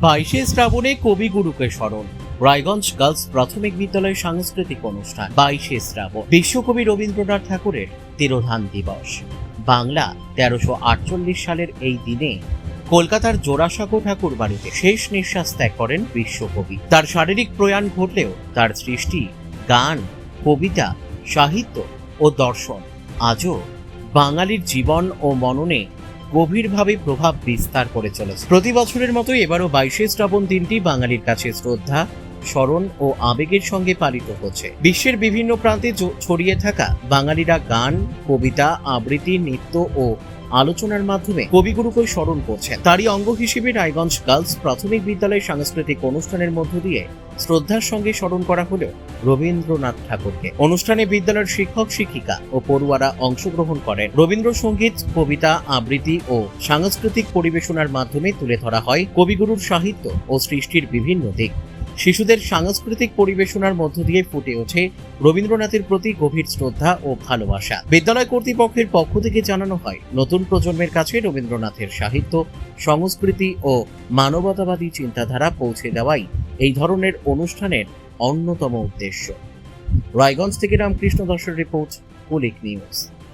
22শে শ্রাবণে কবিগুরুকে স্মরণ। রায়গঞ্জ গার্লস প্রাথমিক বিদ্যালয়ের সাংস্কৃতিক অনুষ্ঠান। 22শে শ্রাবণ বিশ্বকবি রবীন্দ্রনাথ ঠাকুরের তিরোধান দিবস। বাংলা 1348 সালের এই দিনে কলকাতার জোড়াসাঁকো ঠাকুর বাড়িতে শেষ নিঃশ্বাস ত্যাগ করেন বিশ্বকবি। তার শারীরিক প্রয়াণ ঘটলেও তার সৃষ্টি, গান, কবিতা, সাহিত্য ও দর্শন আজও বাঙালির জীবন ও মননে গভীরভাবে প্রভাব বিস্তার করে চলেছে। প্রতি বছরের মতো এবারও 22শে শ্রাবণ দিনটি বাঙালির কাছে শ্রদ্ধা, স্মরণ ও আবেগের সঙ্গে পালিত হচ্ছে। বিশ্বের বিভিন্ন প্রান্তে ছড়িয়ে থাকা বাঙালিরা গান, কবিতা, আবৃত্তি, নৃত্য ও আলোচনার মাধ্যমে কবিগুরুকে স্মরণ করছেন। তারই অঙ্গ হিসেবে রায়গঞ্জ গার্লস প্রাথমিক বিদ্যালয়ের সাংস্কৃতিক অনুষ্ঠানের মধ্য দিয়ে শ্রদ্ধার সঙ্গে স্মরণ করা হলো রবীন্দ্রনাথ ঠাকুরকে। অনুষ্ঠানে বিদ্যালয়ের শিক্ষক, শিক্ষিকা ও পড়ুয়ারা অংশগ্রহণ করেন। রবীন্দ্রসঙ্গীত, কবিতা, আবৃত্তি ও সাংস্কৃতিক পরিবেশনার মাধ্যমে তুলে ধরা হয় কবিগুরুর সাহিত্য ও সৃষ্টির বিভিন্ন দিক। শিশুদের সাংস্কৃতিক পরিবেশনার মধ্য দিয়ে ফুটে ওঠে রবীন্দ্রনাথের প্রতি গভীর শ্রদ্ধা ও ভালোবাসা। বিদ্যালয় কর্তৃপক্ষের পক্ষ থেকে জানানো হয়, নতুন প্রজন্মের কাছে রবীন্দ্রনাথের সাহিত্য, সংস্কৃতি ও মানবতাবাদী চিন্তাধারা পৌঁছে দেওয়াই এই ধরনের অনুষ্ঠানের অন্যতম উদ্দেশ্য। রায়গঞ্জ থেকে রামকৃষ্ণ দাসের রিপোর্ট, কুলিক নিউজ।